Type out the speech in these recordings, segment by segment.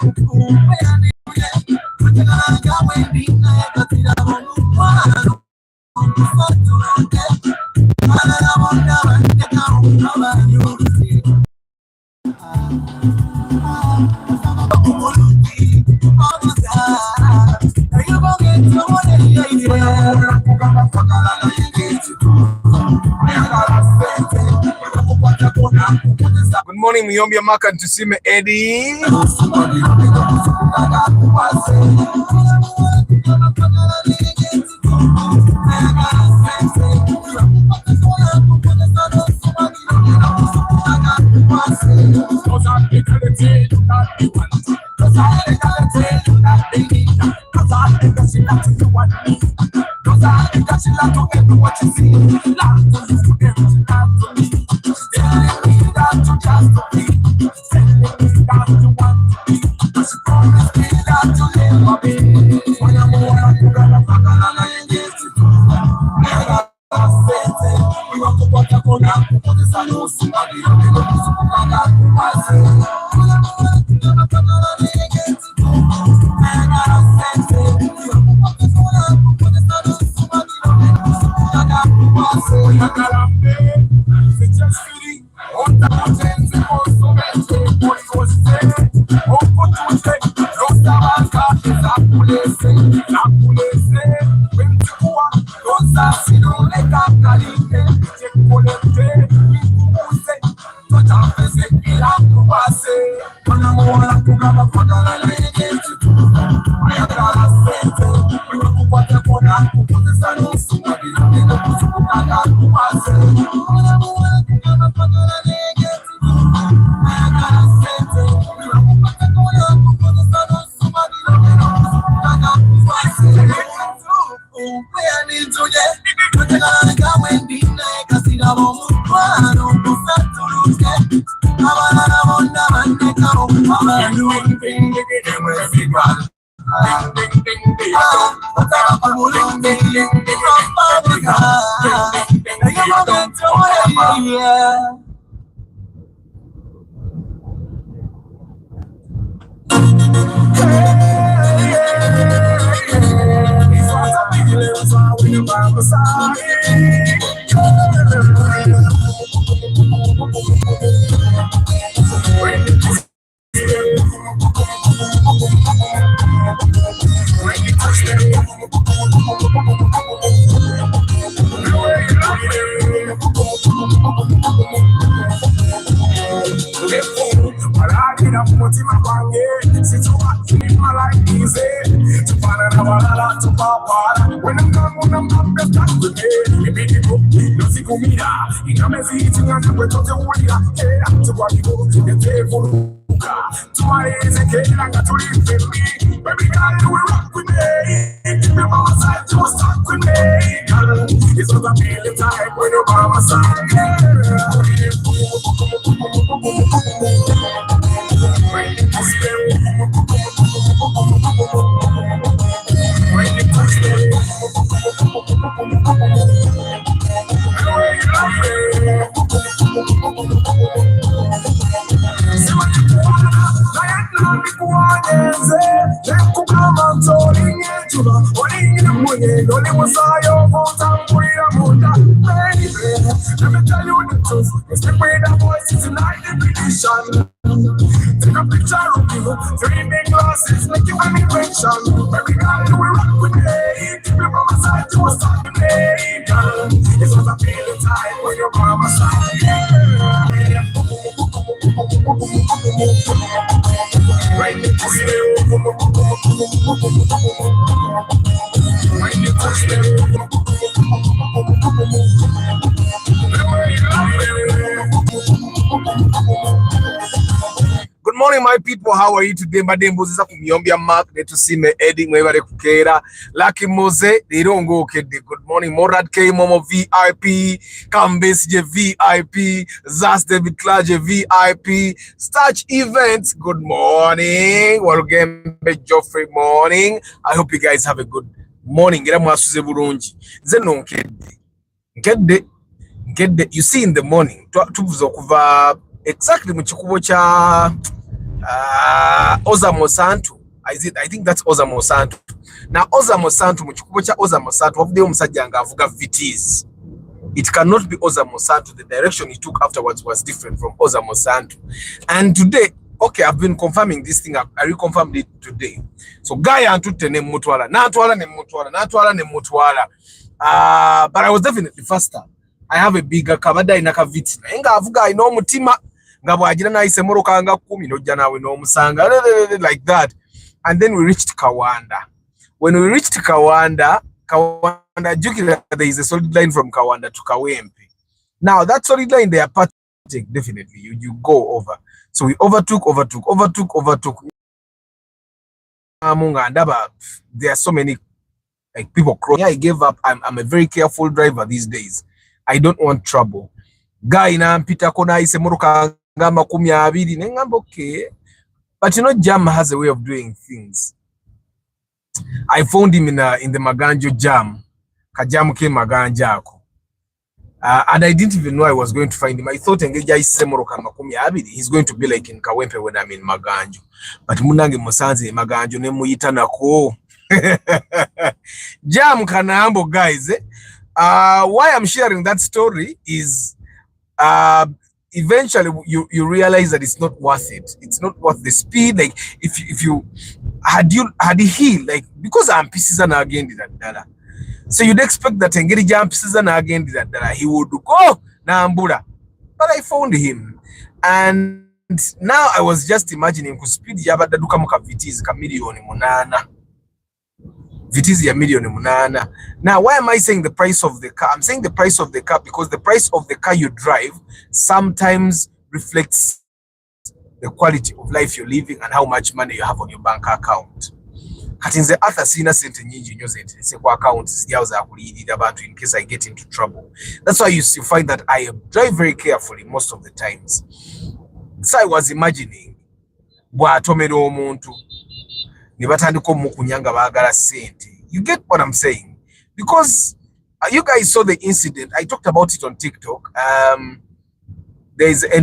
Good morning, Muyombi Amaka and Tusime Eddie. Good morning, my people. How are you today? Mademboziza kumyombya Mark netusime Eddie mwebale kukera Lucky Mose lirongo okede. Good morning, Morad K Momo VIP, Kambesje VIP, Zas David Klaje VIP, Starch Events. Good morning, Warugembe Joffrey morning. I hope you guys have a good morning. Gira mwasuze bulungi. Zeno nkede. You see in the morning tuvuze okuva exactly mu kikubo kya Ozamo Santu. I think that's Ozamo Santu. Now Ozamo Santu mu cha Ozamo Santu wavudde omusajja nga avuga vitis. It cannot be Ozamo Santu. The direction he took afterwards was different from Ozamo Santu. And today, okay, I've been confirming this thing. I reconfirmed it today. So guy antute ne mutwala, ne mutwala. But I was definitely faster. I have a bigger kabada inaka viti. Nga avuga ino mutima nga bwagira na ise moroka nga 10 nojja nawe no musanga like that. And then we reached Kawanda. When we reached Kawanda, there is a solid line from Kawanda to Kawempe. Now that solid line they are part definitely you go over. So we overtook. There are so many like people crossing. I gave up. I'm a very careful driver these days. I don't want trouble. Guy na mpita kona ise muruka ngamba 20 nengamba okay. But you know, Jam has a way of doing things. I found him in the Maganjo Jam. Kajam ke Maganja ako. And I didn't even know I was going to find him. I thought he's going to be like in Kawempe when I'm in Maganjo. But munange musanze Maganjo ne muyita nako. Jam kanambo guys. Why I'm sharing that story is eventually you realize that it's not worth it. It's not worth the speed. Like if you had he like because I'm pieces and again that. So you'd expect that engeri jump season again that he would go Nambura. But I found him. And now I was just imagining ku speed yabadde duka muka vitizi ka million munana. Vitizi ya million munana. Now why am I saying the price of the car? I'm saying the price of the car because the price of the car you drive sometimes reflects the quality of life you're living and how much money you have on your bank account. Katinze atha sina sente nyingi nyo zente se kwa account yawo za kuliyirira abantu in case I get into trouble. That's why you find that I drive very carefully most of the times. So I was imagining bwatomera omuntu ne batandika omukunyanga baagala sente. You get what I'm saying? Because you guys saw the incident. I talked about it on TikTok. There is a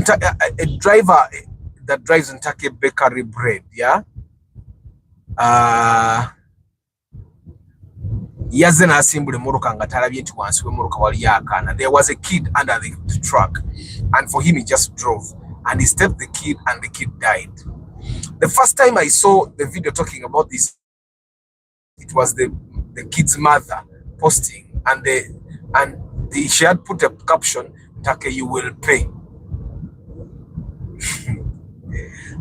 driver that drives Ntake Bakery bread, yeah? Yazena asimbule moruka nga talabye nti wansi we moruka wali yakana. There was a kid under the truck, and for him he just drove and he stepped the kid and the kid died. The first time I saw the video talking about this, it was the kid's mother posting, and she had put a caption, "Take, you will pay."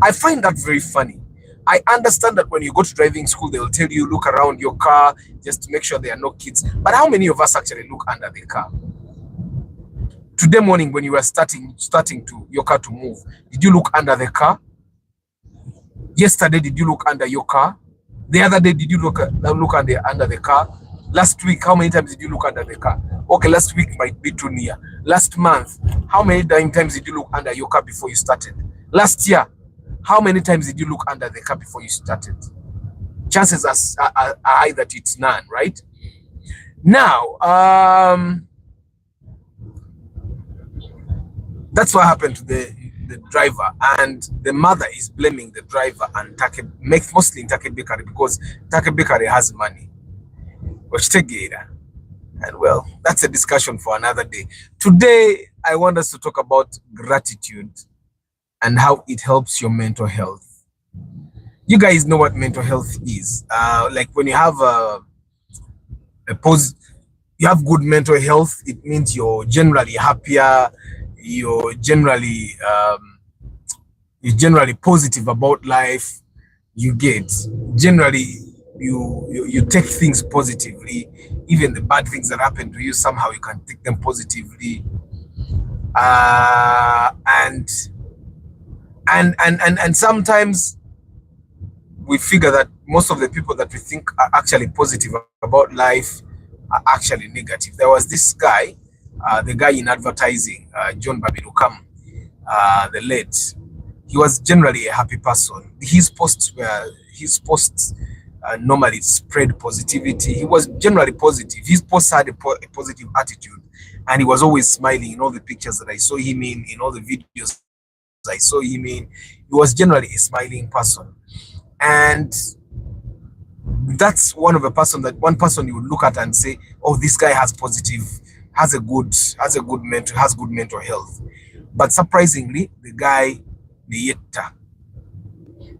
I find that very funny. I understand that when you go to driving school, they will tell you, look around your car just to make sure there are no kids. But how many of us actually look under the car? Today morning, when you were starting to your car to move, did you look under the car? Yesterday, did you look under your car? The other day, did you look under the car? Last week, how many times did you look under the car? Okay, last week might be too near. Last month, how many times did you look under your car before you started? Last year, how many times did you look under the car before you started? Chances are high that it's none, right? Now, that's what happened to the driver, and the mother is blaming the driver and mostly in Take Bakery because Take Bakery has money. And well, that's a discussion for another day. Today, I want us to talk about gratitude and how it helps your mental health. You guys know what mental health is. Like when you have you have good mental health, it means you're generally happier, you're generally positive about life. You get generally you take things positively. Even the bad things that happen to you, somehow you can take them positively. And sometimes we figure that most of the people that we think are actually positive about life are actually negative. There was this guy, the guy in advertising, John Babirukam, the late. He was generally a happy person. His posts normally spread positivity. He was generally positive. His posts had a positive attitude, and he was always smiling in all the pictures that I saw him in all the videos I saw him in, he was generally a smiling person. And that's one person you would look at and say, oh, this guy has good mental health. But surprisingly, the guy,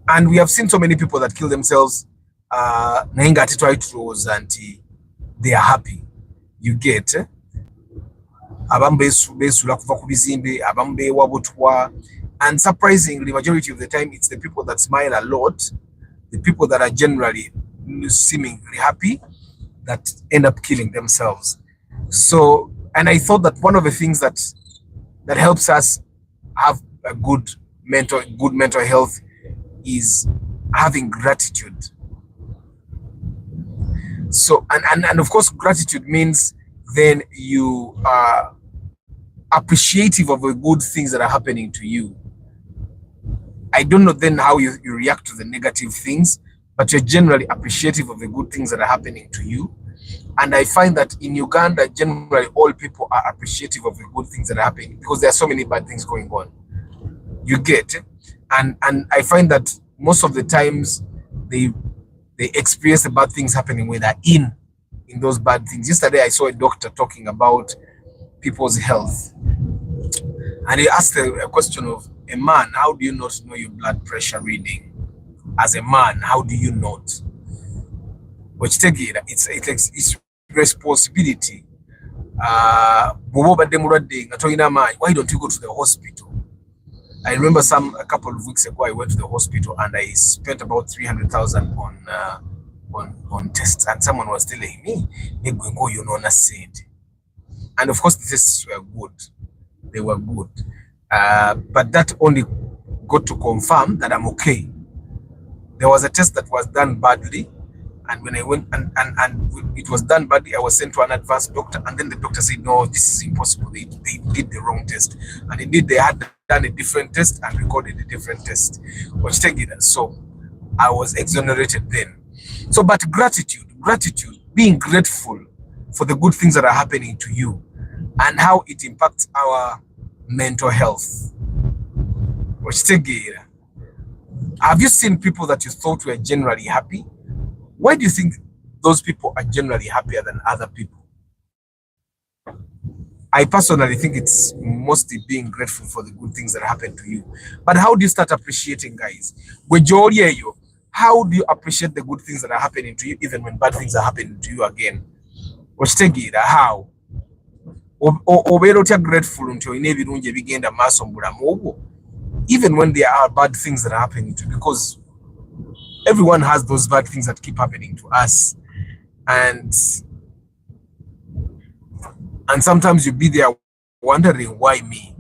and we have seen so many people that kill themselves, and they are happy. You get and surprisingly, majority of the time, it's the people that smile a lot, the people that are generally seemingly happy, that end up killing themselves. So, and I thought that one of the things that helps us have a good mental health is having gratitude. So, and of course, gratitude means then you are appreciative of the good things that are happening to you. I don't know then how you react to the negative things, but you're generally appreciative of the good things that are happening to you. And I find that in Uganda, generally all people are appreciative of the good things that are happening because there are so many bad things going on. You get, and I find that most of the times they experience the bad things happening when they're in those bad things. Yesterday I saw a doctor talking about people's health, and he asked a question of, a man, how do you not know your blood pressure reading? As a man, how do you not? Which take it, it's responsibility. Why don't you go to the hospital? I remember a couple of weeks ago, I went to the hospital and I spent about 300,000 on tests, and someone was telling me, and of course the tests were good. They were good. But that only got to confirm that I'm okay. There was a test that was done badly, and when I went and it was done badly, I was sent to an advanced doctor, and then the doctor said, no, this is impossible. They did the wrong test. And indeed, they had done a different test and recorded a different test. So I was exonerated then. So, but gratitude, being grateful for the good things that are happening to you and how it impacts our mental health. Have you seen people that you thought were generally happy? Why do you think those people are generally happier than other people? I personally think it's mostly being grateful for the good things that happen to you. But how do you start appreciating, guys? How do you appreciate the good things that are happening to you even when bad things are happening to you again? How? Grateful until even when there are bad things that are happening to you, because everyone has those bad things that keep happening to us, and sometimes you be there wondering, why me?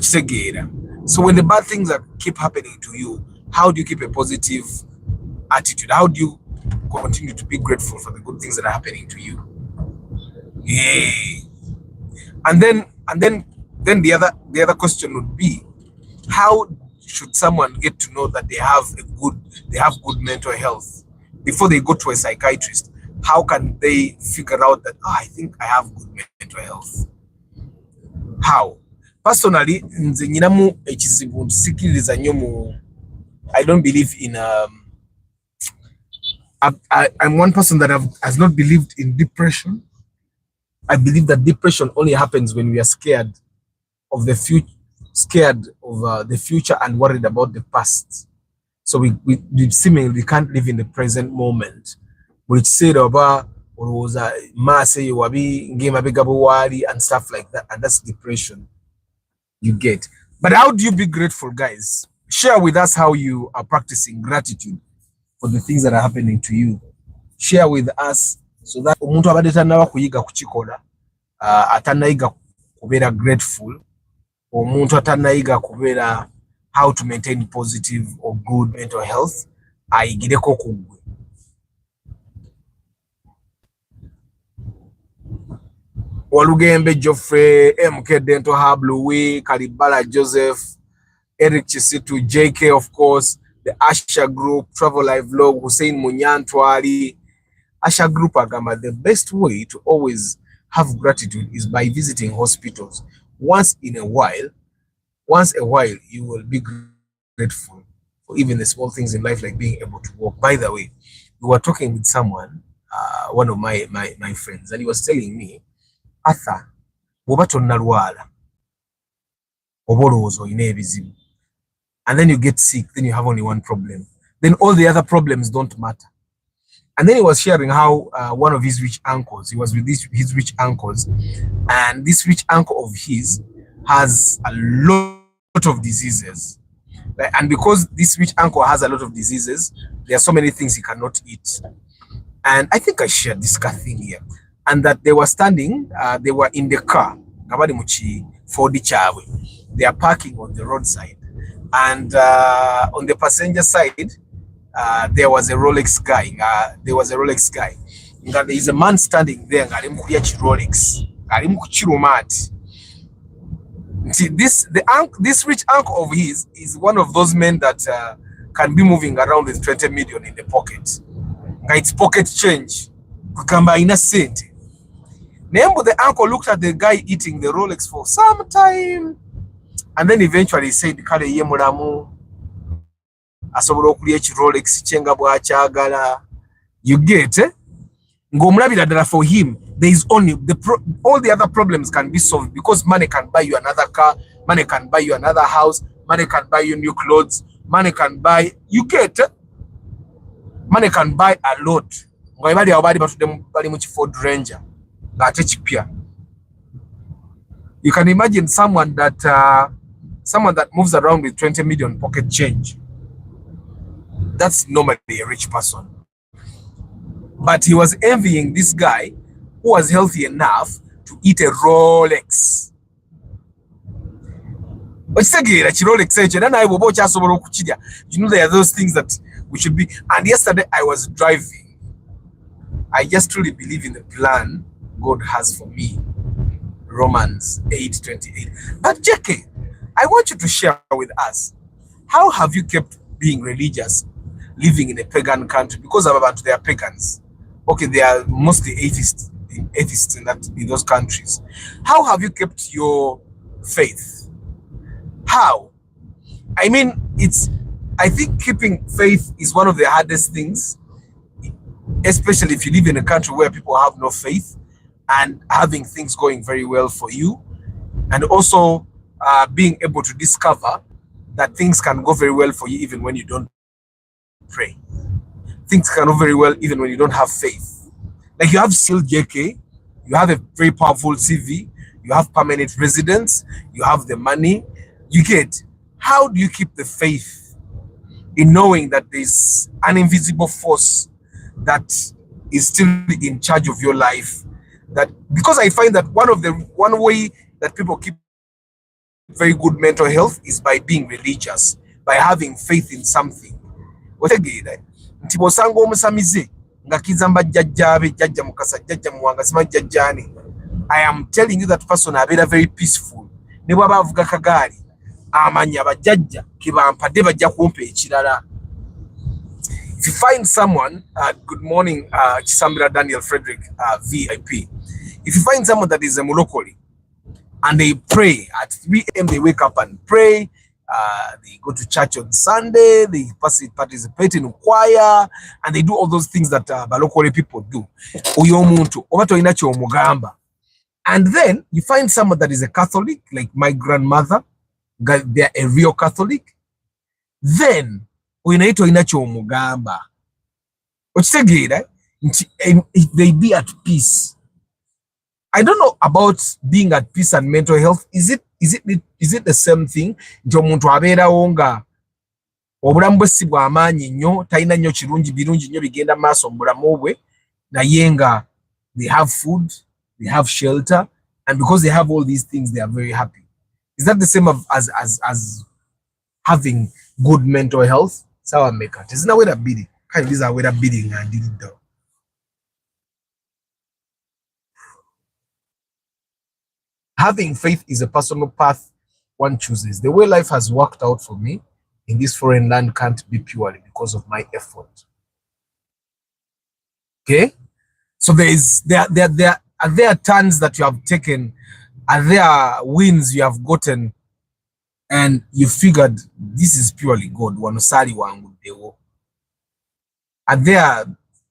So when the bad things that keep happening to you, how do you keep a positive attitude? How do you continue to be grateful for the good things that are happening to you? And then the other question would be, how should someone get to know that they have good mental health before they go to a psychiatrist? How can they figure out that, I think I have good mental health? How? Personally, I don't believe in I'm one person that has not believed in depression. I believe that depression only happens when we are scared of the future, and worried about the past. So we seemingly can't live in the present moment. Which said about was and stuff like that, and that's depression. You get. But how do you be grateful, guys? Share with us how you are practicing gratitude for the things that are happening to you. Share with us so that omuntu abadde tanaba kuyiga kukikola, atanayiga kubeera grateful, omuntu atanayiga kubeera how to maintain positive or good mental health, ayigireko kugwe. Walugembe Geoffrey, MK Dental Hub, Louis, Kalibala Joseph, Eric Chisitu, JK, of course, the Asha Group, Travel Live Vlog, Hussein Munyantwali, Asha Group agamba, the best way to always have gratitude is by visiting hospitals once in a while once a while you will be grateful for even the small things in life, like being able to walk. By the way, we were talking with someone, one of my friends, and he was telling me, Arthur, bw'oba tonnalwala oba olowooza olina ebizibu, and then you get sick, then you have only one problem, then all the other problems don't matter. And then he was sharing how one of his rich uncles, he was with his rich uncles, and this rich uncle of his has a lot of diseases. And because this rich uncle has a lot of diseases, there are so many things he cannot eat. And I think I shared this car thing here. And that they were standing, they were in the car, they are parking on the roadside. And on the passenger side, there was a Rolex guy. There is a man standing there. Rolex. This rich uncle of his is one of those men that can be moving around with 20 million in the pocket. It's pocket change. The uncle looked at the guy eating the Rolex for some time, and then eventually said, "Kale ye mulamu asobola okulya Rolex chenga bwachagala." You get it? For him, there is only all the other problems can be solved because money can buy you another car, money can buy you another house, money can buy you new clothes, money can buy, you get it? Money can buy a lot. Ford Ranger. You can imagine someone that moves around with 20 million pocket change. That's normally a rich person. But he was envying this guy who was healthy enough to eat a Rolex. You know, there are those things that we should be. And yesterday I was driving. I just truly believe in the plan God has for me. Romans 8:28. But JK, I want you to share with us, how have you kept being religious, living in a pagan country? Because they are pagans. Okay, they are mostly atheists in those countries. How have you kept your faith? How? I mean, I think keeping faith is one of the hardest things, especially if you live in a country where people have no faith, and having things going very well for you, and also being able to discover that things can go very well for you even when you don't pray. Things can go very well even when you don't have faith. Like you have still JK, you have a very powerful CV, you have permanent residence, you have the money, you get. How do you keep the faith in knowing that there's an invisible force that is still in charge of your life? That because I find that one way that people keep very good mental health is by being religious, by having faith in something. I am telling you that person are very peaceful. If you find someone, good morning, Chisambira Daniel Frederick, VIP. If you find someone that is a Mulokoli and they pray at 3 a.m., they wake up and pray, they go to church on Sunday, they participate in choir, and they do all those things that Balokole people do. And then you find someone that is a Catholic, like my grandmother, they are a real Catholic, then they be at peace. I don't know about being at peace and mental health. Is it the same thing? Obulamu bwe si bwa maanyi nnyo, talina nnyo birungi nnyo bigenda maaso mu bulamu bwe, naye nga they have food, they have shelter, and because they have all these things, they are very happy. Is that the same as having good mental health? Sawa meka. Tezina wera bidi. Kali these are wera bidi nga ndiliddo. Having faith is a personal path one chooses. The way life has worked out for me in this foreign land can't be purely because of my effort. Okay? So there are turns that you have taken, are there wins you have gotten and you figured this is purely God, wanosali wangu dewo. Are there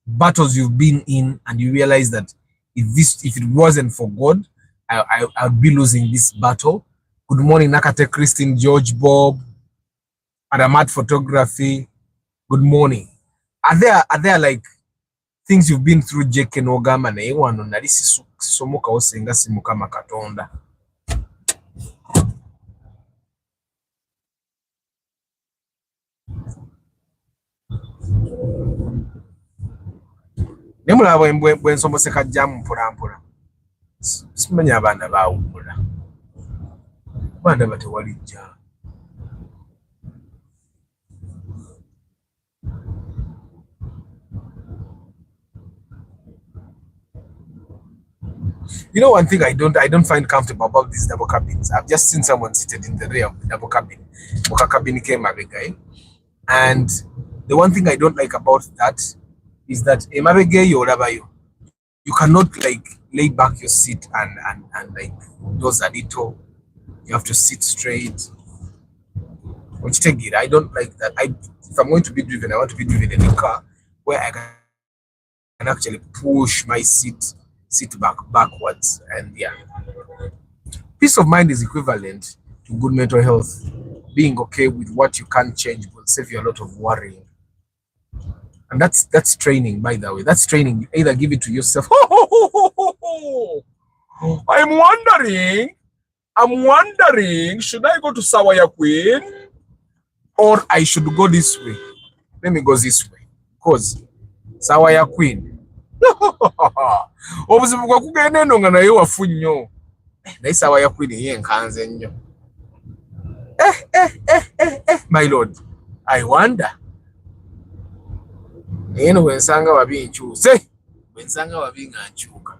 battles you've been in and you realize that if it wasn't for God, I'd be losing this battle? Good morning, Nakate, Christine, George, Bob, Adamat Photography. Good morning. Are there like things you've been through, JK Nogama na ewano nalisi somoka osenga simuka makatonda? Nemulaba bwe nsomoseka jamu mpolampola. Simanya abaana baawummula. Abaana batewalijja. You know, one thing I don't find comfortable about these double cabins. I've just seen someone seated in the rear of the double cabin. Moka cabin came a guy. And the one thing I don't like about that is that you cannot like lay back your seat and like those are little. You have to sit straight. Which take it. I don't like that. If I'm going to be driven, I want to be driven in a car where I can actually push my seat backwards. And yeah, peace of mind is equivalent to good mental health. Being okay with what you can't change will save you a lot of worrying. And that's training, by the way. That's training. You either give it to yourself. I'm wondering, should I go to Sawaya Queen or I should go this way? Let me go this way. Because Sawaya Queen. Obuzibu bwa kugenda eno nga naye wafu nnyo. Naye Sawaya Queen ye nkanze nnyo. My lord, I wonder. Eno wensanga wabi nkyuse. Wensanga wabi nga nkyuka.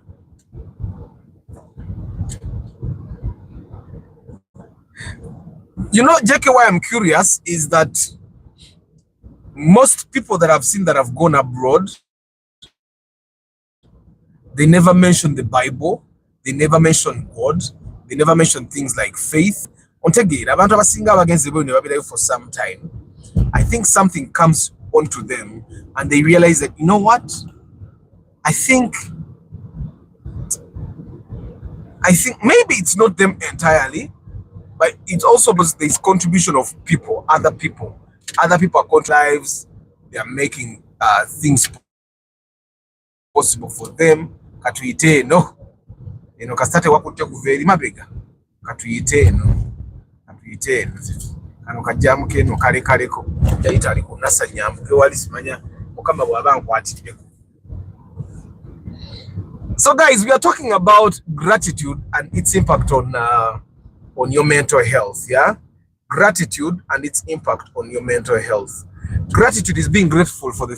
You know, JK, why I'm curious is that most people that I've seen that have gone abroad, they never mention the Bible, they never mention God, they never mention things like faith. For some time, I think something comes onto them and they realize that, you know what? I think maybe it's not them entirely, but it's also this contribution of people, other people are lives. They are making things possible for them. Katuyite no, kastate wakutte kuveri mabega. Katuyite no. Kano kajamu keno kale kaleko yayita ali kunasa nyambuke wali simanya mukama bwaba nkwatiddeko. So guys, we are talking about gratitude and its impact on your mental health. Yeah, gratitude and its impact on your mental health. Gratitude is being grateful for the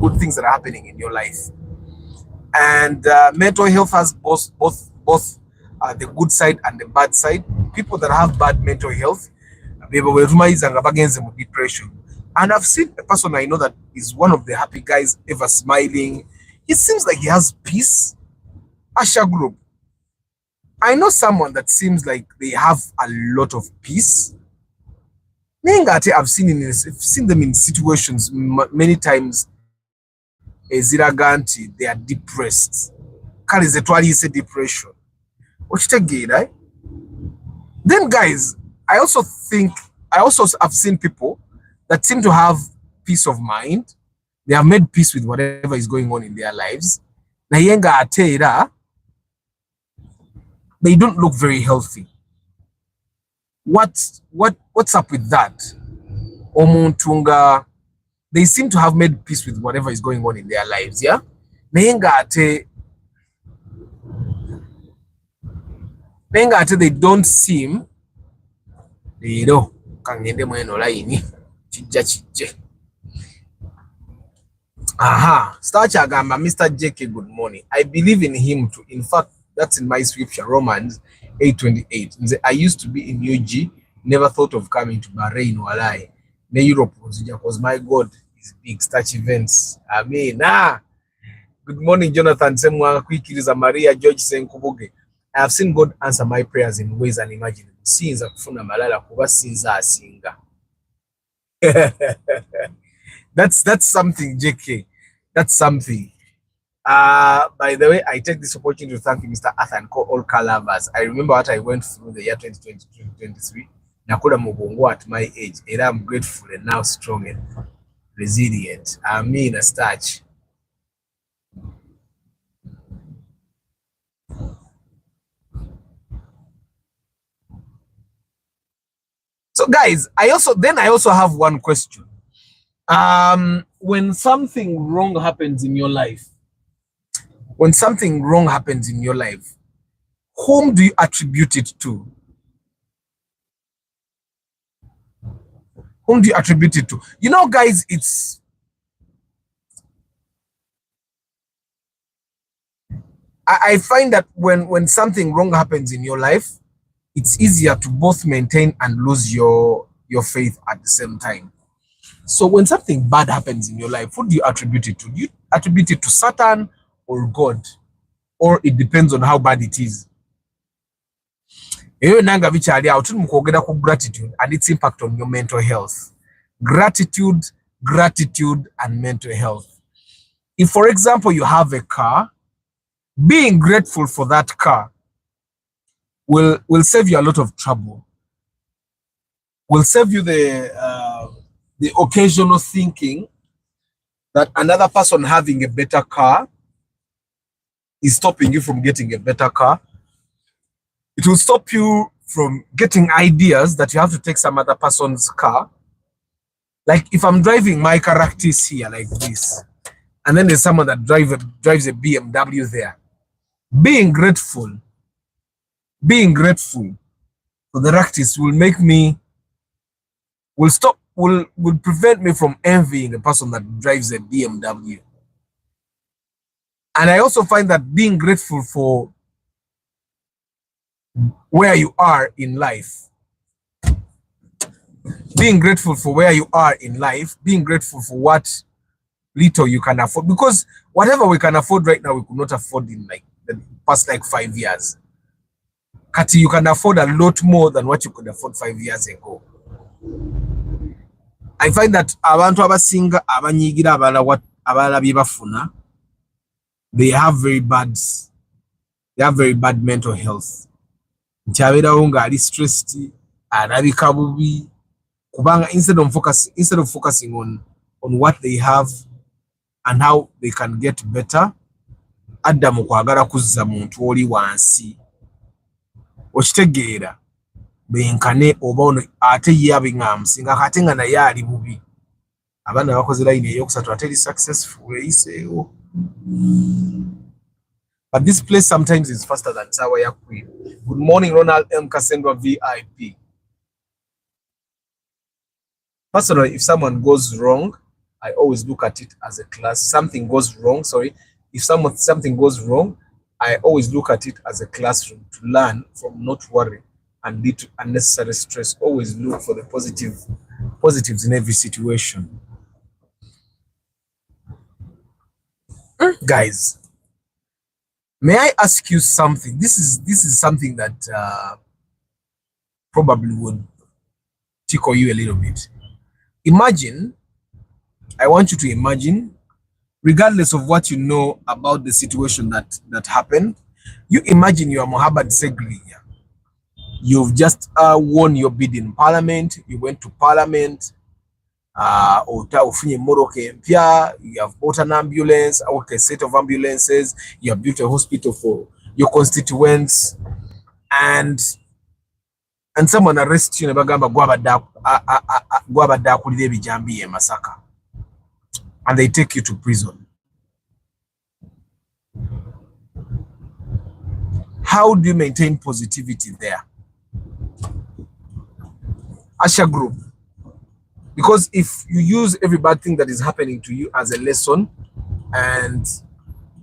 good things that are happening in your life. And mental health has both the good side and the bad side. People that have bad mental health, depression. And I've seen a person I know that is one of the happy guys ever, smiling. It seems like he has peace. Asha Group. I know someone that seems like they have a lot of peace. I've seen them in situations many times. Ziraganti, they are depressed. Is a depression. Right? Then guys, I also have seen people that seem to have peace of mind. They have made peace with whatever is going on in their lives. They don't look very healthy. What's up with that? Omuntunga, they seem to have made peace with whatever is going on in their lives, yeah? They don't seem, Starch Agamba, Mr. JK, good morning. I believe in him too. In fact, that's in my scripture, Romans 8:28. I used to be in UG, never thought of coming to Bahrain or Alai. Europe because my God is big. Starch events. Amen. Good morning, Jonathan. Semwa Kwikiriza Maria George Senkubuge. I have seen God answer my prayers in ways unimaginable. siyinza kufuna malala kuba sinza asinga. That's something, JK. That's something. By the way, I take this opportunity to thank Mr. Arthur and all car lovers. I remember what I went through the year 2022-2023. Nakoda Mubongo at my age, and I'm grateful and now strong and resilient. I'm in a starch. So guys, I also have one question. When something wrong happens in your life, whom do you attribute it to? Whom do you attribute it to? You know, guys, I find that when something wrong happens in your life, it's easier to both maintain and lose your faith at the same time. So when something bad happens in your life, who do you attribute it to? Do you attribute it to Satan or God? Or it depends on how bad it is. Gratitude and its impact on your mental health. Gratitude, and mental health. If, for example, you have a car, being grateful for that car will save you a lot of trouble. Will save you the occasional thinking that another person having a better car is stopping you from getting a better car. It will stop you from getting ideas that you have to take some other person's car. Like if I'm driving my characters here like this, and then there's someone that drives a BMW there. Being grateful for the practice will prevent me from envying the person that drives a BMW. And I also find that being grateful for where you are in life, being grateful for what little you can afford, because whatever we can afford right now, we could not afford in like the past 5 years. Kati, you can afford a lot more than what you could afford 5 years ago. I find that abantu abasinga abanyigira abala bibafuna, they have very bad mental health. Nkyaberaho nga ali stressed, alabika bubi, kubanga instead of focusing on what they have and how they can get better, adda mu kwagala kuzza muntu oli wansi. Okitegeera benkane oba ono ate ye abiŋŋamusinga kate nga naye ali bubi. Abaana bakoze line eyokusatu ate eri successful eyiseewo. But this place sometimes is faster than Sawa ya Queen. Good morning, Ronald M. Cassandra VIP. Personally, if someone goes wrong, I always look at it as a class. Something goes wrong, sorry. If something goes wrong, I always look at it as a classroom to learn from, not worry and lead to unnecessary stress. Always look for the positives in every situation. Guys, may I ask you something? This is something that probably would tickle you a little bit. Imagine, I want you to imagine, regardless of what you know about the situation that happened, you imagine you are Mohamed Segrinya. You've just won your bid in parliament. You went to parliament. You have bought an ambulance, or a set of ambulances. You have built a hospital for your constituents, and someone arrests you. And they take you to prison. How do you maintain positivity there? Asha Group. Because if you use every bad thing that is happening to you as a lesson and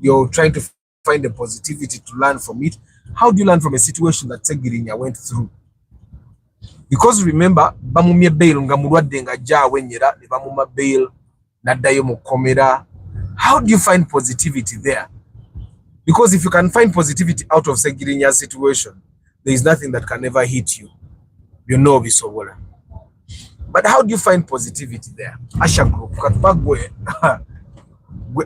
you're trying to find the positivity to learn from it, how do you learn from a situation that Segirinya went through? Because remember, bamumye bail nga mulwadde nga jja wenyera ne bamuma bail naddayo mu komera. How do you find positivity there? Because if you can find positivity out of Segirinya's situation, there is nothing that can ever hit you. bisobola. But how do you find positivity there? Asha group katubagwe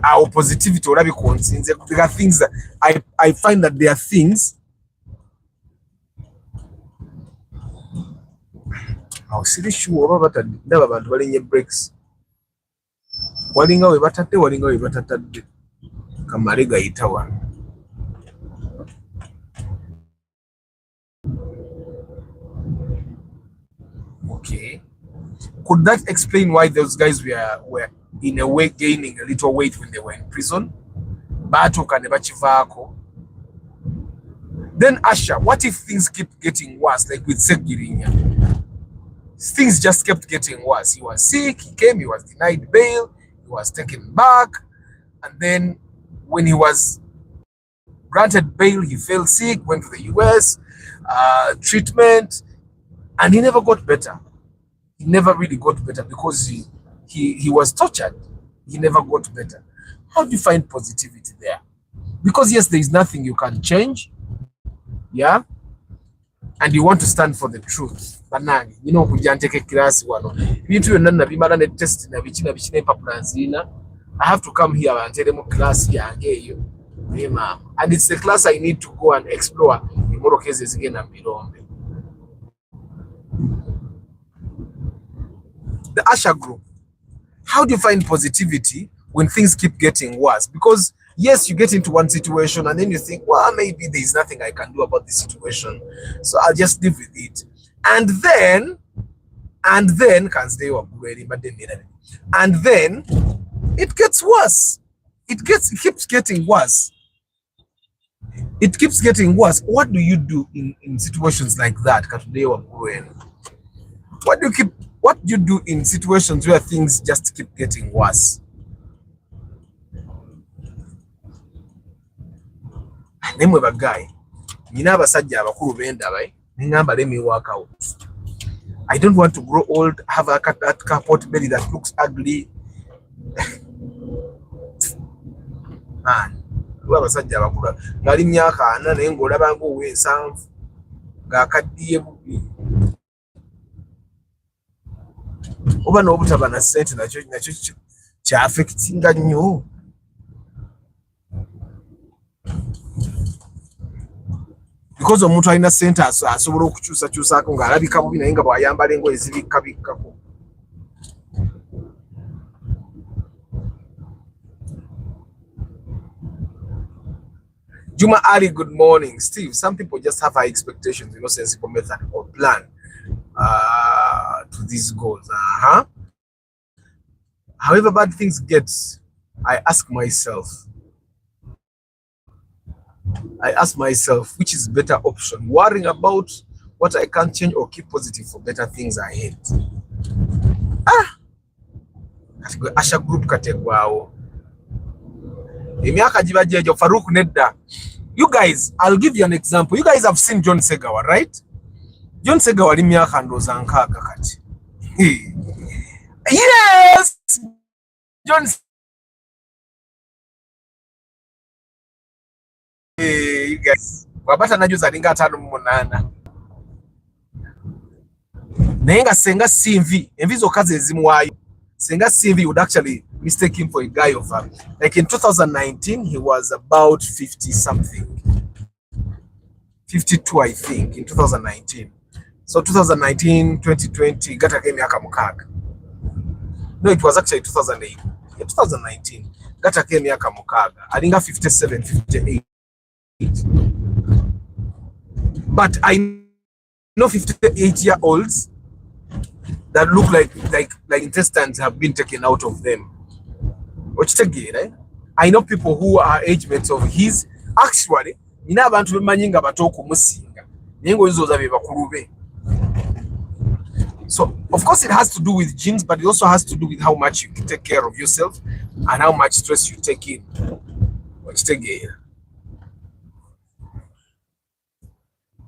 our positivity or there are things that I find that there are things siri sure oba batadde ndaba abantu balinye breaks walinga we batatadde kamale gayita wano. Okay, could that explain why those guys were in a way gaining a little weight when they were in prison? Batuuka ne bakivaako. Then Asha, what if things keep getting worse, like with Segirinya? Things just kept getting worse. He was sick, he came, he was denied bail, he was taken back, and then when he was granted bail, he fell sick, went to the US, treatment, and he never got better. He never really got better because he was tortured. He never got better. How do you find positivity there? Because yes, there is nothing you can change, yeah, and you want to stand for the truth. Banani, you know, kujja nteke class wano bintu byonna nabimala ne test na bikina empapula nzina. I have to come here and tell them class yange eyo mama, and it's the class I need to go and explore imoro cases again and Birombe. The Asha group, how do you find positivity when things keep getting worse? Because yes, you get into one situation and then you think, well, maybe there's nothing I can do about this situation, so I'll just live with it. And then can stay up ready, but then it gets worse. It keeps getting worse. It keeps getting worse. What do you do in situations like that? What do you do in situations where things just keep getting worse? Name of a guy. You never said you have a cool benda, right? Let me work out. I don't want to grow old, have that capot belly that looks ugly. Man, whoever said you have a cool Narimyaka and then go Labango with some Gakadi. Over no Butabana sent in a church, affecting that new. Because omuntu alina sente asobola okukyusakyusaako ng'alabika bubi naye nga bw'ayambala engoye zibikkabikkako. Juma Ali, good morning. Steve, some people just have high expectations, no sensible method or plan to these goals. However bad things get, I ask myself, which is better option? Worrying about what I can't change or keep positive for better things ahead? Asha group kategwao. Emyaka jibajejo Farouk Nedda. You guys, I'll give you an example. You guys have seen John Segawa, right? John Segawa limyaka ndoza nkaaga kati. Yes! John you guys, wabata najuza linga 5 naye nga senga CV envi zokka ze zimuwaayo. Senga CV would actually mistake him for a guy of like in 2019 he was about 50 something, 52 I think in 2019. So 2019 2020 gata ke myaka mukaaga. No, it was actually 2008. 2019 gata ke myaka mukaaga alinga 57 58. But I know 58-year-olds that look like intestines have been taken out of them. Right? I know people who are age mates of his. Actually, abantu bemanyi nga bato okumusinga naye ng'oyinza oza be bakulu be. So of course it has to do with genes, but it also has to do with how much you take care of yourself and how much stress you take in.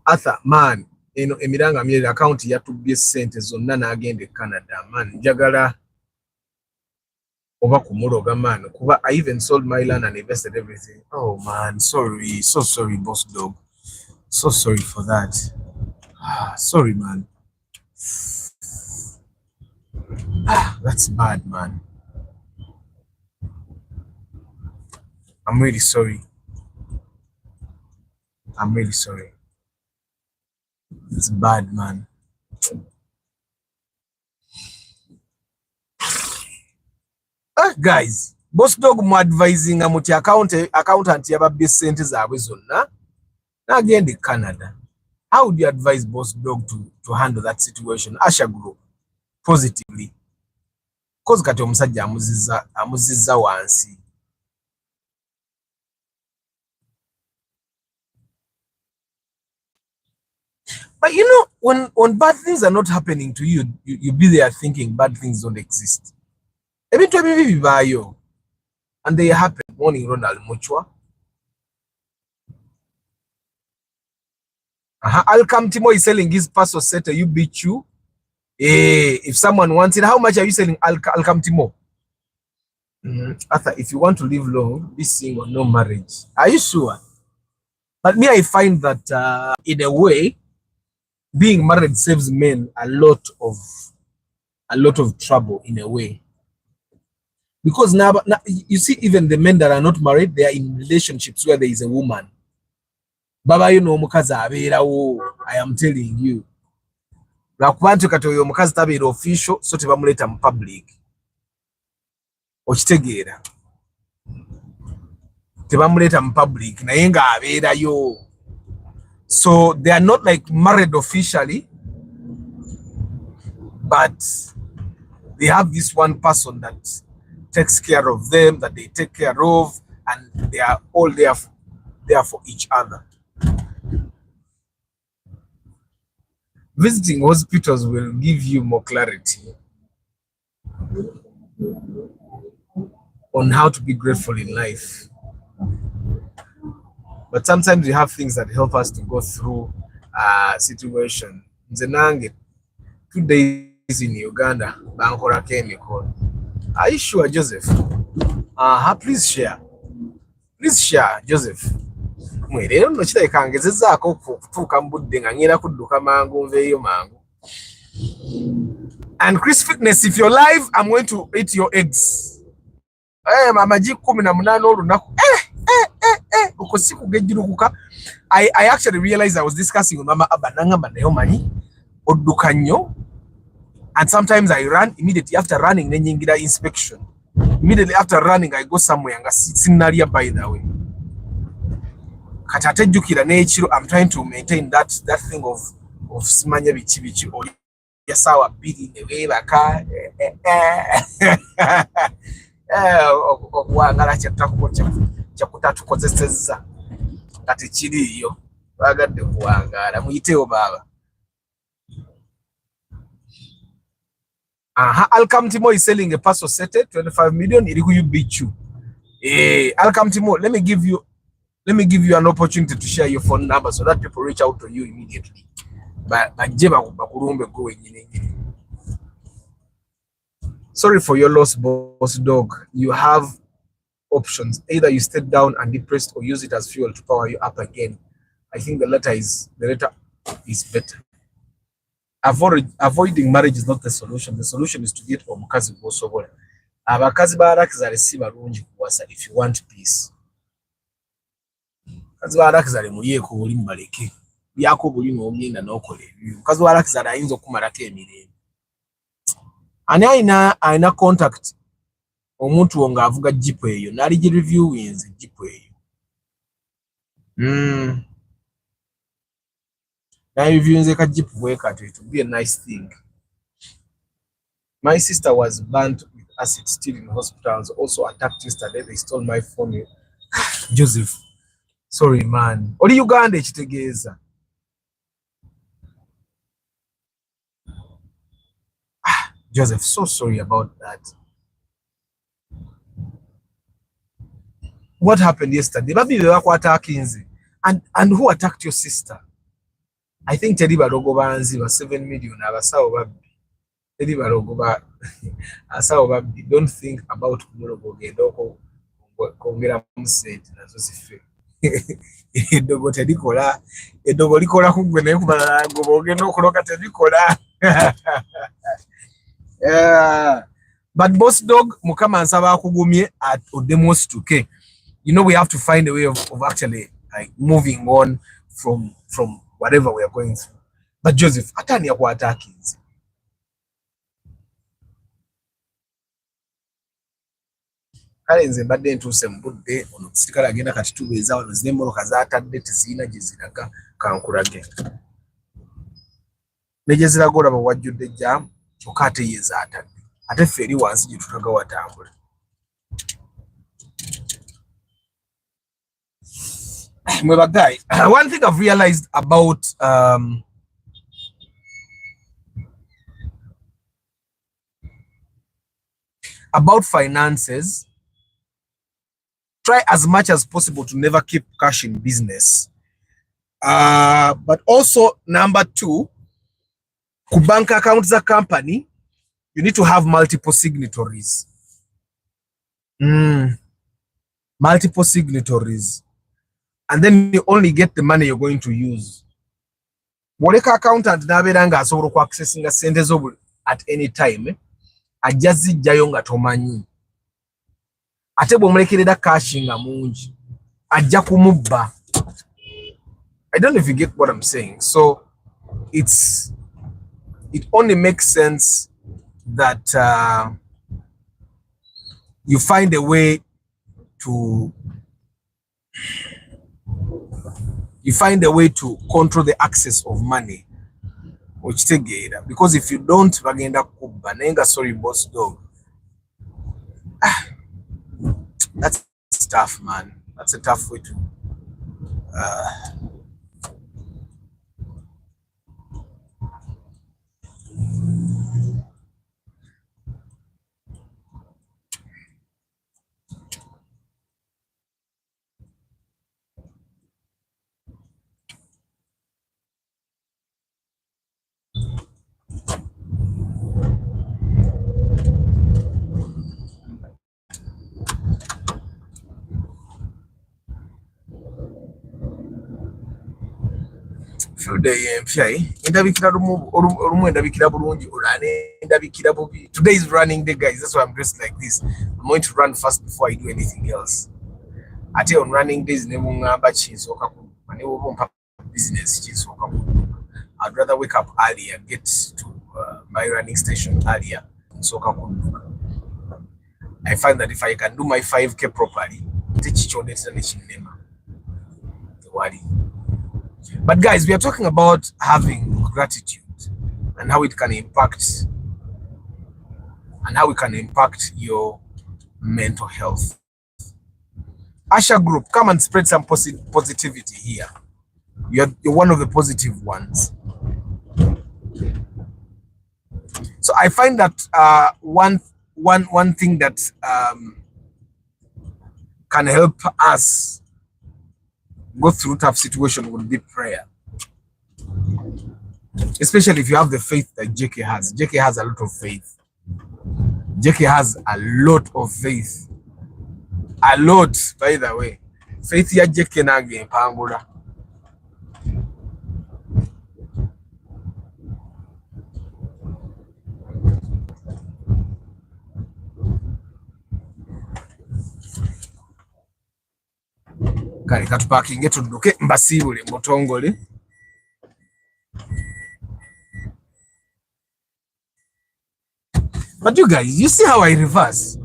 Arthur, man, emiranga myere account yatubye sente zonna n'agenda e Canada, man, njagala oba kumuloga, man, kuba I even sold my land and invested everything. Oh man, sorry, so sorry boss dog, so sorry for that. Sorry man. That's bad, man. I'm really sorry. I'm really sorry. It's bad, man. Guys, boss dog mu advising amuti accountant yababye sente zaabwe zonna n'agenda Canada. How would you advise boss dog to handle that situation? Asha Group positively. Cause kati omusajja amuzizza wansi. But you know, when bad things are not happening to you, you be there thinking bad things don't exist. Ebintu ebibi bibaayo. And they happen. Morning Ronald Muchwa. Alcam Timo is selling his parcel set. You beat you. If someone wants it, how much are you selling Alcam Timo? Arthur, if you want to live long, be single, no marriage. Are you sure? But me, I find that in a way, being married saves men a lot of trouble in a way. Because now you see, even the men that are not married, they are in relationships where there is a woman. Baba, you know, I am telling you. Lakubantu katoyo mukazi tabira official, so tebamuleta mu public. Okitegeera. Tebamuleta mu public, naye nga abeerayo. So they are not like married officially, but they have this one person that takes care of them, that they take care of, and they are all there for each other. Visiting hospitals will give you more clarity on how to be grateful in life. But sometimes we have things that help us to go through a situation. Nzenange, 2 days in Uganda, Bankora chemical. Are you sure, Joseph? Please share. Please share, Joseph. Mwelero no chita ikangezezaako kutuuka mbudde nga ngenda kudduka mangu nveeyo mangu. And Chris Fitness, if you're live, I'm going to eat your eggs. Amagi 18 olunaku. Uko siku gejirukuka. I actually realized I was discussing with Mama Abananga nayo manyi odduka nnyo. And sometimes I run immediately after running nenyingira inspection. Immediately after running I go somewhere nga sinnalia by the way. Katate jukira n'ekiro, I'm trying to maintain that thing of simanya bichi oli yasawa bili neweebaka okuwangala kyakutatukozesezza kati kiriyo bagadde kuwangala muyitewo baba. Alcam Timo is selling a parcel set 25 million iri ku UBQ. Alcam Timo, let me give you an opportunity to share your phone number so that people reach out to you immediately. But sorry for your loss, boss dog. You have options. Either you stay down and depressed or use it as fuel to power you up again. I think the latter is better. Avoiding marriage is not the solution. The solution is to get omukazi gwosobola. Abakazi barakizale si balungi kuwasa if you want peace. Kazi barakizale muliyeko buli mbaleke. Byako buli n'omyenda n'okola ebyo. Kazi barakizale ayinza okumalako emirembe. Ani ayina contact omuntu nga avuga jeep eyo nali gi reviewinze jeep eyo. Na reviewinze ka jeep bwekati, it would be a nice thing. My sister was burnt with acid still in hospitals, also attacked yesterday. They stole my phone. Joseph, sorry man. Oli Uganda ekitegeeza. Joseph, so sorry about that. What happened yesterday? Babi bebakwata akinze. And who attacked your sister? I think teri barogo banzi ba 7 million abasawo babbi. Teri barogo ba asawo babbi. Don't think about kumulogo gendoko kongera musente nazo zife. Edogo likola kugwe naye kubalala ngo bogenda okuloka tebikola. But boss dog, mukama ansaba kugumye at odemos 2K. You know, we have to find a way of actually like moving on from whatever we are going through. But Joseph, atani ya attacking. Kale nze mbadde ntuuse mu budde ono omusirikale agenda kati tubeeza wano zina emmoloka zaatadde tezirina gye ziraga kankulage ne gye ziraga olaba wajjudde jjaamu kyokka ate ye zaatadde ate ffe eri wansi gye tutaga watambula. Mweba guy, one thing I've realized about finances, try as much as possible to never keep cash in business. But also, number 2, ku bank accounts za company, you need to have multiple signatories. Multiple signatories. And then you only get the money you're going to use. Boleka accountant nabeera nga asobola ku accessinga sente zo at any time, ajja zijjayo nga tomanyi. Ate bw'omulekerera cash nga mungi, ajja kumubba. I don't know if you get what I'm saying. So it only makes sense that you find a way to control the access of money. Because if you don't, bagenda kubba nenga. Sorry boss dog, that's tough, man. That's a tough way to today is running day, guys. That's why I'm dressed like this. I'm going to run fast before I do anything else. Ate on running days business. I'd rather wake up early and get to my running station earlier. I find that if I can do my 5K properly, but guys, we are talking about having gratitude and how it can impact your mental health. Asha Group, come and spread some positivity here. You're one of the positive ones. So I find that one thing that can help us go through tough situation would be prayer. Especially if you have the faith that JK has. JK has a lot of faith. JK has a lot of faith. A lot, by the way. Faith ya JK nage pangula. Kali katupakinge tudduke mbasibule mutongole. But you guys, you see how I reverse?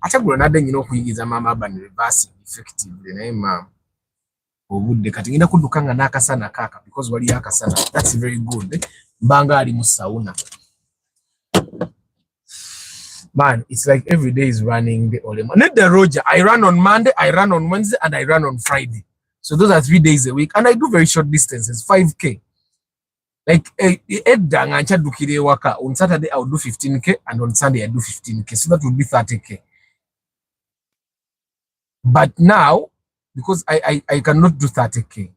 Achagula nade nyino kuyigiza mama abani reversing effectively na mama. Obudde kati ngenda kuddukanga nakasana kaka because wali yakasana. That's very good. Mbanga ali mu sauna. Man, it's like every day is running the Olema. Not the Roger. I run on Monday, I run on Wednesday, and I run on Friday. So those are 3 days a week. And I do very short distances, 5K. Like, on Saturday, I'll do 15K, and on Sunday, I do 15K. So that would be 30K. But now, because I cannot do 30K,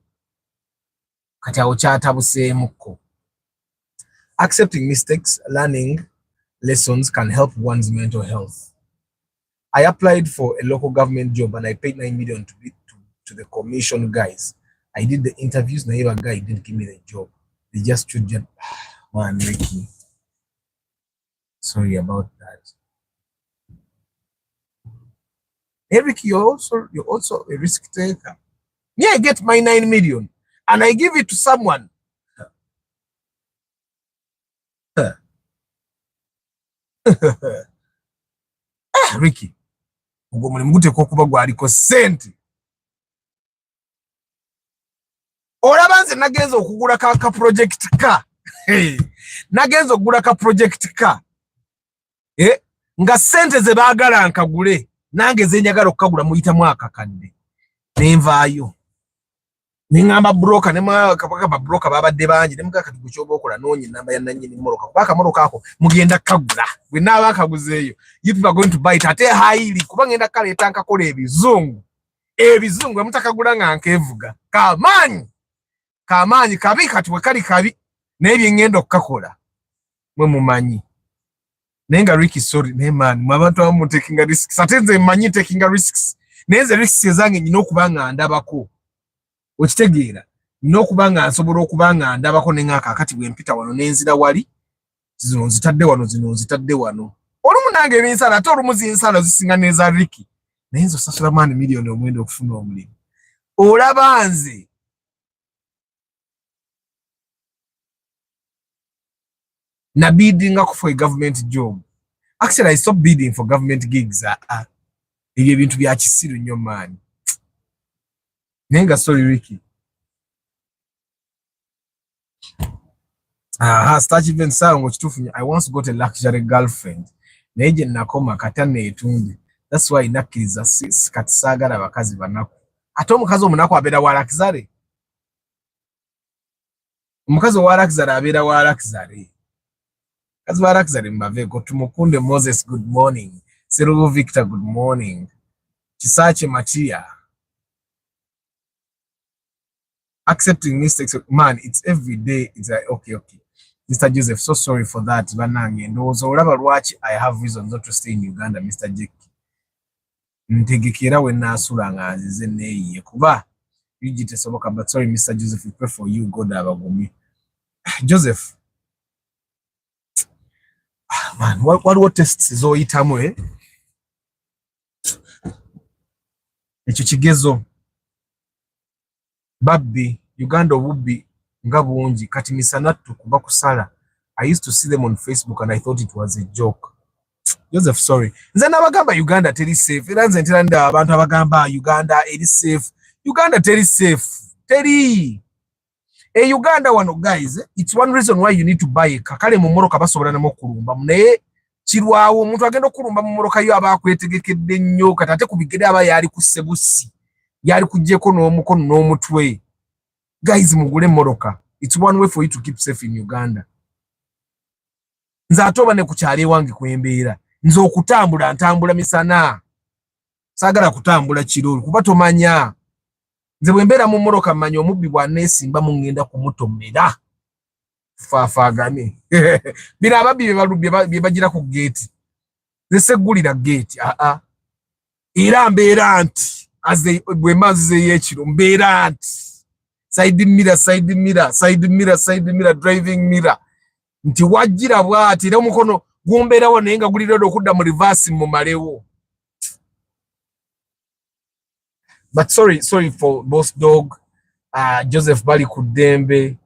accepting mistakes, learning lessons can help one's mental health. I applied for a local government job and I paid 9 million to the commission guys. I did the interviews, Naiva guy didn't give me the job. They just children. Man, Ricky. Sorry about that. Eric, you're also a risk taker. Me, I get my 9 million and I give it to someone. Ricky, ubwo muri mugute ko kuba gwariko sente. Orabanze nagenza okugula ka project ka. Nagenza okugula ka project ka. Nga sente ze baagala nkagule nange ze njagala okukagula muyita mwaka kadde. Nenvaayo. Ningamba broker ne kapaka ba broker babadde bangi ne mugaka kiguchoba okola nonyi namba ya nanyini moroka. Kubaka moroka ako mugenda kagula. We now akaguzeyo. You people are going to buy it ate highly kuba ngenda kale tanka kola ebizungu. Ebizungu amutakagula nga nkevuga. Kamanyi kabi kati we kali kabi nebye ngendo okukakola. Mwe mumanyi. Nenga Ricky sorry ne man mwabantu abamu taking a risks. Atenze manyi taking a risks. Neze risks ezange nyina okubanga ndabako. Okitegeera n'okubanga nsobola okubanga ndabako nengaka kati bwe mpita wano nenzira wali zino nzitadde wano olumu nange ebinsala ate olumu zinsala zisinga neza Ricky naye nzo sasula mani miliyoni omwenda okufuna omulimu olaba nze na bidding for a government job. Actually I stopped bidding for government gigs. Ebyo ebintu bya kisiru nnyo maani. Nenga sorry Ricky. Start even sound kitufu. I once got a luxury girlfriend. Neje nakoma katane etunde. That's why nakiriza sis katisagala bakazi banako. Ate omukazi omunako abera walakizare. Omukazi walakizare abera walakizare. Kazi walakizare mbaveko tumukunde Moses good morning. Serugo Victor good morning. Chisache Matia. Accepting mistakes, man, it's every day. It's like, okay. Mr. Joseph, so sorry for that. Banange. And also, whatever watch, I have reasons not to stay in Uganda, Mr. Jake. Ntegekera when nasuranga zene kuba. Yujite soboka, but sorry, Mr. Joseph, we pray for you. God abagumi. Joseph. Man, what tests is all itamwe? Echo kigezo. Babbi, Uganda wubbi nga bungi kati misanatu kuba kusala. I used to see them on Facebook and I thought it was a joke. Joseph, sorry. Nze nabagamba Uganda teri safe. Era nze ntera nda abantu abagamba Uganda eri safe. Uganda teri safe. Teri. Uganda wano guys, it's one reason why you need to buy a kakale mu moroka basobola namo kulumba. Naye kirwawo omuntu agenda okulumba mu moroka yo abakwetegekedde nnyo kati ate kubigere aba yali kusebusi. Yali kujjeko n'omukono n'omutwe. Guys mugule moroka. It's one way for you to keep safe in Uganda. Nze atoba ne kukyali wange kwembeera. Nze okutambula misana. Sagala kutambula kiro kuba tomanya. Nze bwembeera mu moroka manya omubbi bwaneesimba mu ngenda kumutomera. Faafagane. Bino ababbi bye bagira ku gate. Nze seggulira gate. Era mbeera nti bwe maze yekiro mbeera nti side mirror driving mirror nti wajira bwati era omukono gumbeerawo naye nga gulira okudda mu reverse mu malewo. But sorry for boss dog Joseph Bali Kudembe.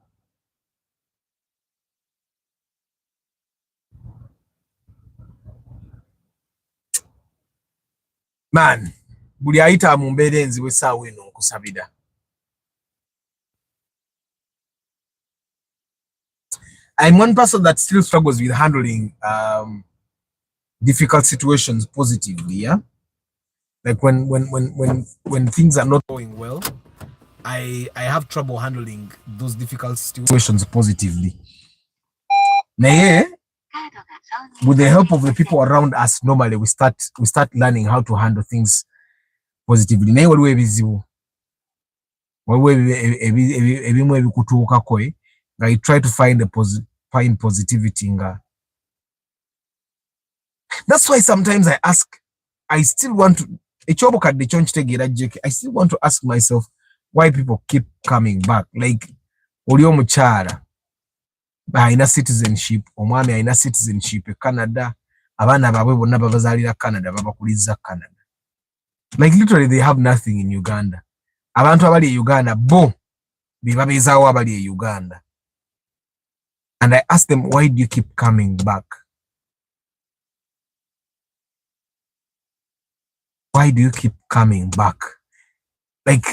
Man, buli ayita mu mbeera enzibu essaawa eno nkusabira. I'm one person that still struggles with handling difficult situations positively, yeah? Like when things are not going well, I have trouble handling those difficult situations positively. Naye, with the help of the people around us, normally we start learning how to handle things positively. Naye waliwo ebizibu. Waliwo ebimu ebikutuukako I try to find positivity nga. That's why sometimes I still want to I still want to ask myself why people keep coming back. Like oli omukyala Aina citizenship, omwami aina citizenship e Canada, abaana baabwe bonna babazaalira Canada, babakuliza Canada. Like literally they have nothing in Uganda. Abantu abali e Uganda bo be babeezaawo abali e Uganda. And I asked them, why do you keep coming back? Why do you keep coming back? Like,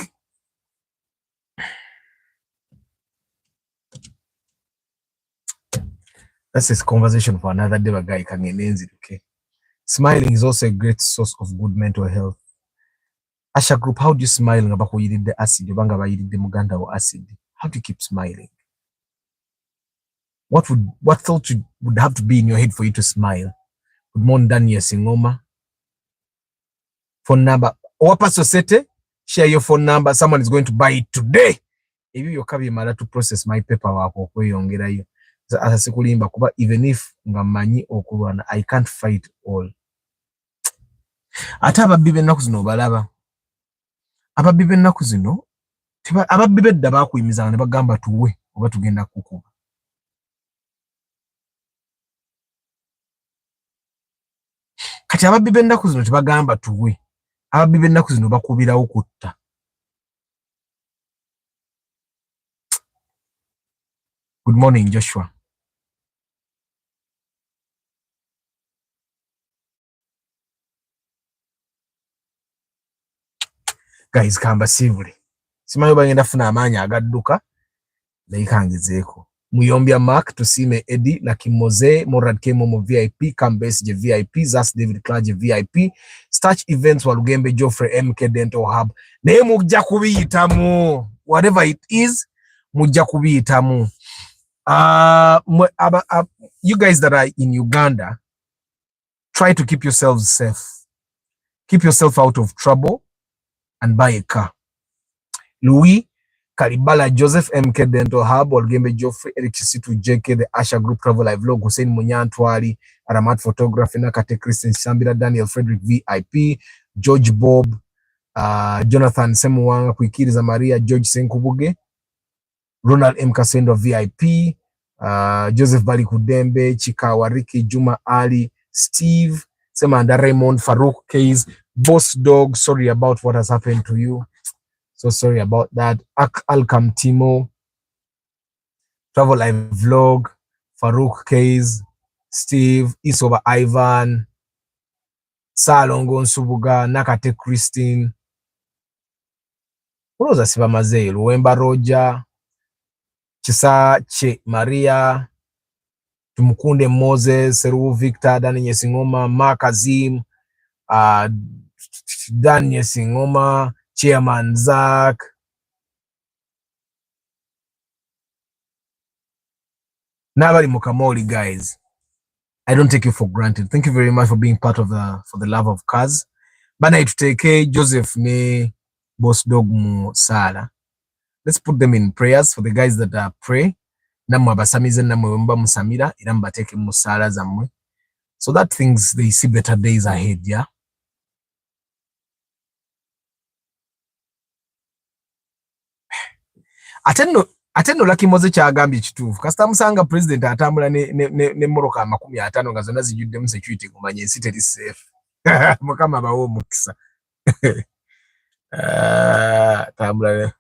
that's a conversation for another day, guy. Okay. Smiling is also a great source of good mental health. Asha Group, how do you smile about you did the acid? You did the Muganda or acid. How do you keep smiling? What thought would have to be in your head for you to smile? Good morning, Daniel Singoma. Phone number. Wapa society, share your phone number. Someone is going to buy it today. If you kabi mala to process my paperwork okweyongera yo. Asasikulimba kuba even if ngamanyi okulwana, I can't fight all. Ate ababbi ennaku zino balaba. Ababbi ennaku zino ababbi bedda bakuyimiza ne bagamba tuwe oba tugenda kukuba. Kati ababbi ennaku zino tebagamba tuwe. Ababbi ennaku zino bakubirawo kutta. Good morning, Joshua. Guys, kamba sivuli. Simanyi bagenda funa amaanyi agadduka nayikangezeeko. Muyombya Mark, Tusime Eddie, Lucky Mose, Morad K Momo VIP, Kambes je VIP, Zas David Klaje VIP, Starch Events Walugembe Geoffrey MK Dental Hub. Naye mujja kubiyitamu. Whatever it is, mujja kubiyitamu. You guys that are in Uganda, try to keep yourselves safe. Keep yourself out of trouble and buy a car. Louis, Karibala Joseph, MK Dental Hub, Olgembe Geoffrey, Eric Chisitu, JK, the Asha Group Travel Live Log, Hussein Munyantwali, Aramat Photography, Nakate Christian Sambira, Daniel Frederick VIP, George Bob, Jonathan Semuwanga, Kwikiriza Maria, George Senkubuge, Ronald M. Kasendo VIP, Joseph Bali Kudembe, Chika Wariki, Juma Ali, Steve, Semanda Raymond, Farouk Case, Boss Dog, sorry about what has happened to you. So sorry about that. Alcam Timo, Travel Live Vlog, Farouk Case, Steve, Isoba Ivan, Salongo Nsubuga, Nakate Christine, Rosa Siva Mazei, Luemba Roger, Chisa Che Maria, Tumukunde Moses, Seru Victor, Daniel Singoma, Mark Azim, Daniel Singoma, Chairman Zach, Nabali Mukamoli, guys. I don't take you for granted. Thank you very much for being part of for the love of cars. Bana ituteke Joseph ne Boss Dog mu Sala. Let's put them in prayers for the guys that are pray. Namwe abasamize namwe mba musamira era mbateke mu Sala zamwe. So that things they see better days ahead, yeah. Atendo Lucky Mose kyagambye kituufu. Kasita musanga president atambula ne moroka 50 nga zonna zijjuddemu security kumanya ensi teri safe. Mukama bawo omukisa. Tambula